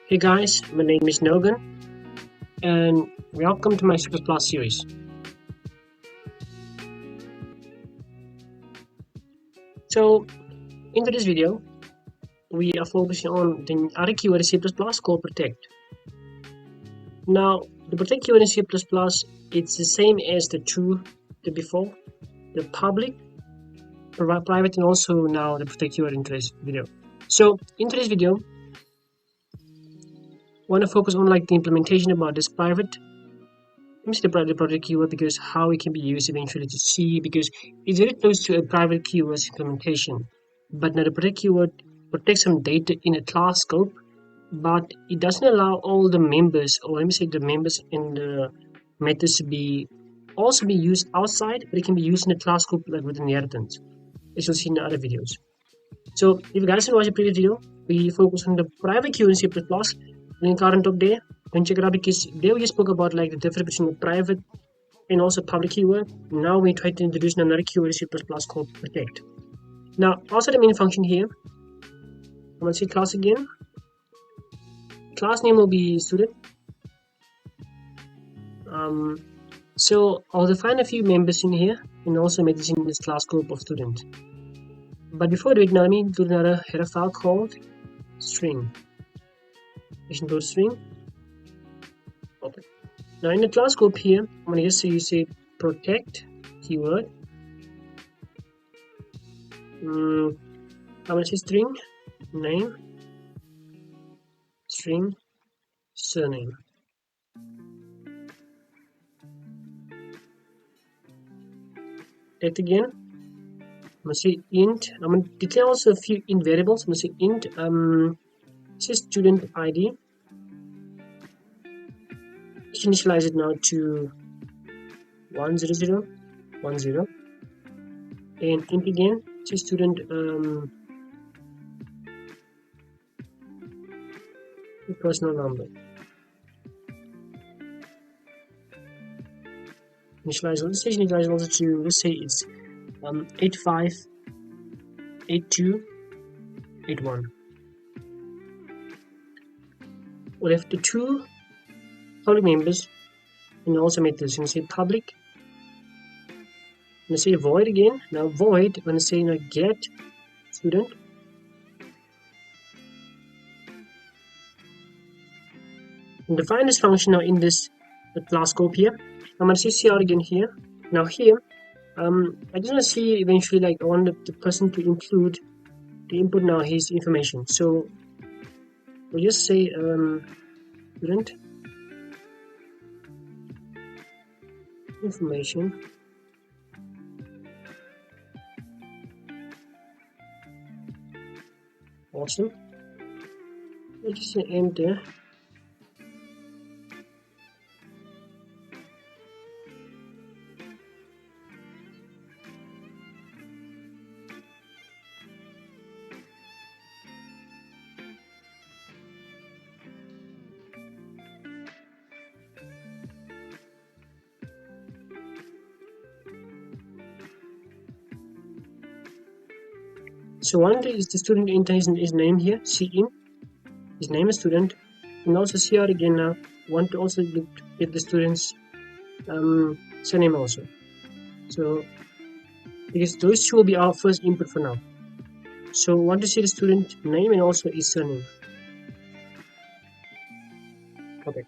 Hey guys, my name is Nogan and welcome to my C++ series. So in today's video, we are focusing on the other keyword in C++ called protect. Now the protect keyword in C++, it's the same as the before, the public, private, and also now the protect keyword in today's video. So in today's video, I want to focus on the implementation about this private. Let me see the private keyword because how it can be used eventually to see, because it's very close to a private keyword implementation. But now the protect keyword protects some data in a class scope, but it doesn't allow all the members, or let me say the members in the methods to also be used outside, but it can be used in a class scope like with inheritance, as you'll see in the other videos. So if you guys didn't watch the previous video, we focus on the private keyword in C++. Link are on top there. Can check it out because there we spoke about the difference between the private and also public keyword. Now we try to introduce another keyword in C++ called protect. Now also the main function here. I'm gonna say class again. Class name will be student. So I'll define a few members in here and also make this in this class scope of student. But before I do it, now let me do another header file called string. To string. Okay. Now in the class scope here, I'm gonna just say you say protect keyword. I'm gonna say string name, string surname. Protect again. I'm gonna say int. I'm gonna declare also a few int variables. I'm gonna say int say student ID. Initialize it now to 10010, and int again. Say student personal number. Initialize also to, let's say it's 858281. We'll have the two public members and also make this. I'm gonna say public. I'm gonna say void again. Now void, I'm gonna say get student. And define this function now in this class scope here. I'm gonna say cr again here. Now here, I just wanna see eventually I want the person to include the input now his information. So we'll just say student information. Awesome. Let's just say enter. So one is the student enter his name here, cin, his name is student, and also cr again now, want to also get the student's surname also. So because those two will be our first input for now. So want to see the student name and also his surname. Okay.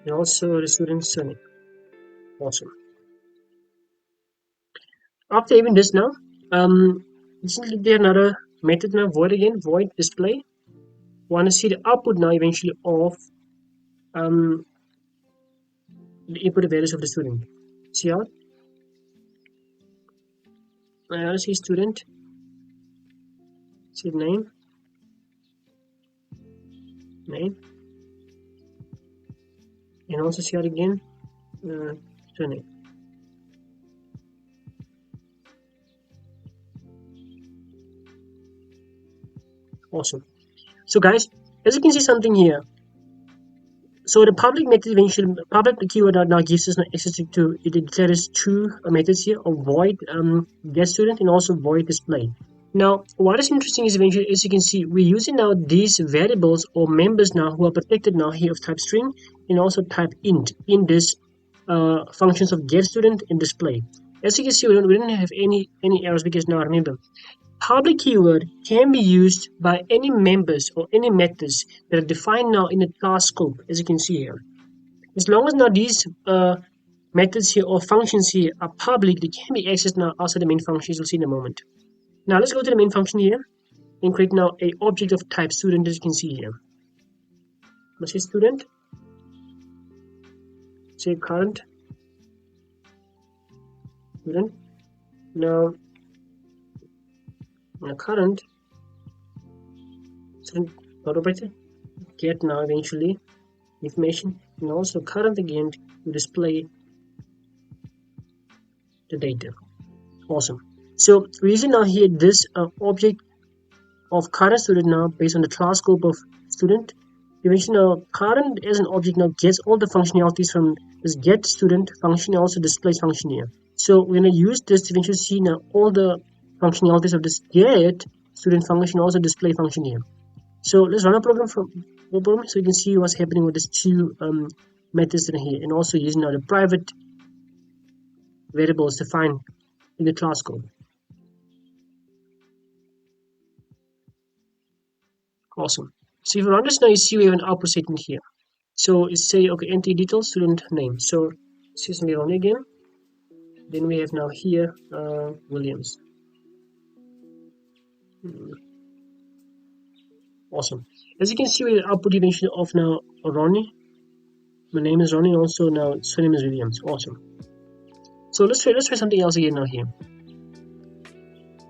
And also the student's surname. Awesome. After even this now, isn't there another method now, void again, void display. Want to see the output now eventually of the input values of the student. See out. Let's see student. See name, and also see out again surname. Awesome. So guys, as you can see something here, so the public method eventually, public keyword now gives us access to, it declares two methods here, of void get student and also void display. Now, what is interesting is eventually, as you can see, we're using now these variables or members now who are protected now here of type string and also type int in this functions of get student and display. As you can see, we don't have any errors because now remember, public keyword can be used by any members or any methods that are defined now in the class scope, as you can see here. As long as now these methods here or functions here are public, they can be accessed now outside the main function, as you'll see in a moment. Now let's go to the main function here and create now a object of type student, as you can see here. Let's say student, say current student. Now current student dot operator get now eventually information and also current again to display the data. Awesome. So we're using now here this object of current student now based on the class scope of student. Eventually now current as an object now gets all the functionalities from this get student function and also displays function here. So we're going to use this to eventually see now all the functionalities of this get student function, also display function here. So let's run a program so you can see what's happening with these two methods in here, and also using now the private variables defined in the class scope. Awesome. So if you run this now, you see we have an output statement here. So it's say okay, enter details student name. So system run again. Then we have now here Williams. Awesome. As you can see, we output eventually of now Ronnie. My name is Ronnie. Also now surname is Williams. Awesome. So let's try something else again now here.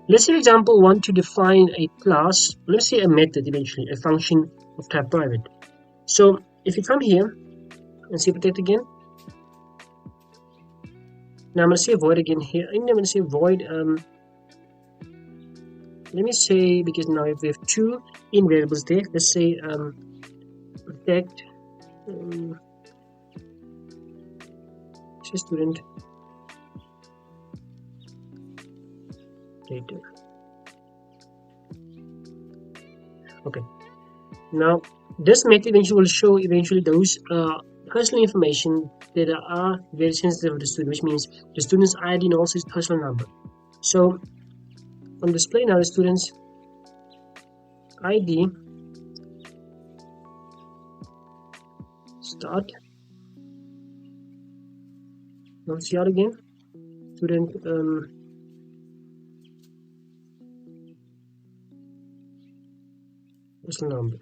Let's say, for example, want to define a class. Let's say a method eventually, a function of type private. So if you come here and say protect again. Now I'm going to say void again here. I'm going to say void. Let me say, because now if we have two in variables there, let's say protect student data. Okay. Now this method eventually will show those personal information that are very sensitive to the student, which means the student's ID and also his personal number. So on display now the student's ID start. Now see out again student personal number.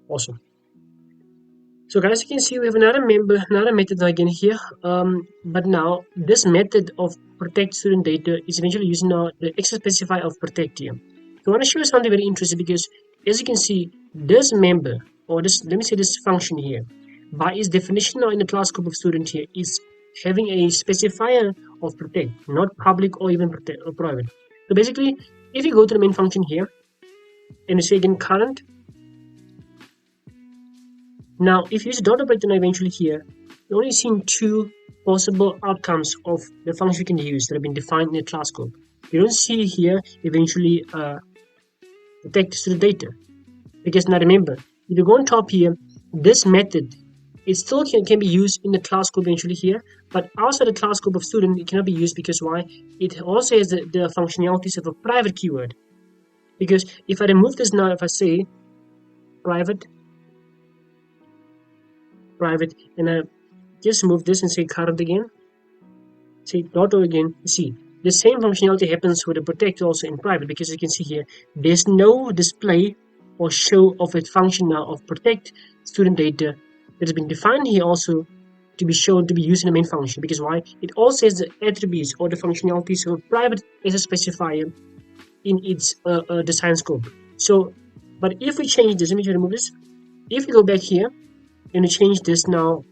Awesome. So guys, you can see we have another method again here. But now this method of protect student data is eventually using now the extra specifier of protect here. So I want to show you something very interesting, because as you can see, this member or this, let me say this function here, by its definition now in the class scope of student here, is having a specifier of protect, not public or even protect or private. So basically, if you go to the main function here and you say again current. Now, if you use dot operator now eventually here, you're only seeing two possible outcomes of the function you can use that have been defined in the class scope. You don't see here eventually protect student data, because now remember, if you go on top here, this method it still can be used in the class scope eventually here, but outside the class scope of student it cannot be used, because why? It also has the functionalities of a private keyword. Because if I remove this now, if I say private, and I just move this and say current again, say dot again, you see the same functionality happens with the protect also in private, because you can see here there's no display or show of a function now of protect student data that has been defined here also to be shown to be used in the main function, because why? It also has the attributes or the functionalities of a private as a specifier in its design scope. So, but if we change this, let me remove this. If we go back here and we change this now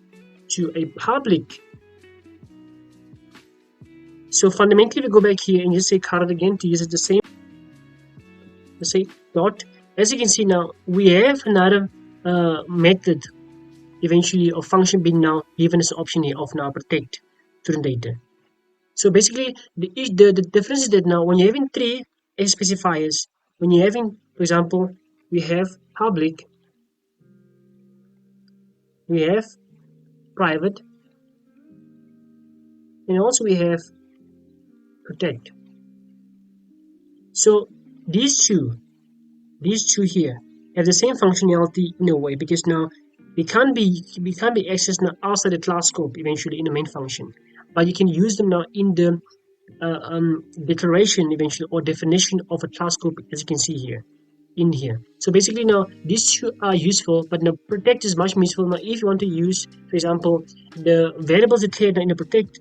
to a public, so fundamentally we go back here and just say current again to use it the same. Let's say dot. As you can see now, we have another method eventually a function being now given as an option here of now protect student data. So basically the difference is that now when you're having three specifiers, when you're having, for example, we have public, we have private, and also we have protect. So these two here have the same functionality in a way, because now we can't be accessed now outside the class scope eventually in the main function, but you can use them now in the declaration eventually, or definition of a class scope, as you can see here in here. So basically now these two are useful, but now protect is much more useful now if you want to use, for example, the variables declared in the protect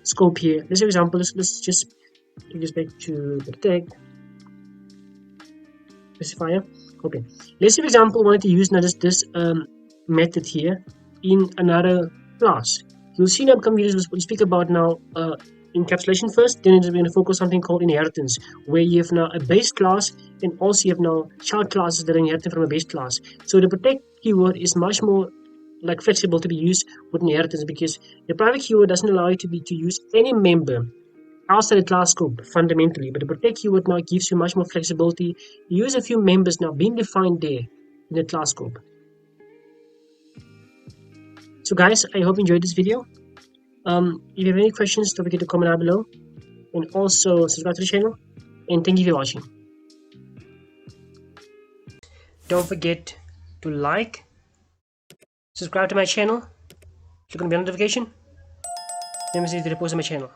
scope here. Let's, for example, let's just take this back to protect specifier. Okay, let's say, for example, wanted to use now this method here in another class. You'll see now upcoming videos we'll speak about now encapsulation first, then we're going to focus on something called inheritance, where you have now a base class and also you have now child classes that are inherited from a base class. So the protect keyword is much more like flexible to be used with inheritance, because the private keyword doesn't allow you to use any member outside the class scope fundamentally, but the protect keyword now gives you much more flexibility. You use a few members now being defined there in the class scope. So guys, I hope you enjoyed this video. If you have any questions, don't forget to comment down below, and also subscribe to the channel, and thank you for watching. Don't forget to like, subscribe to my channel, click on the bell notification, and see the post on my channel.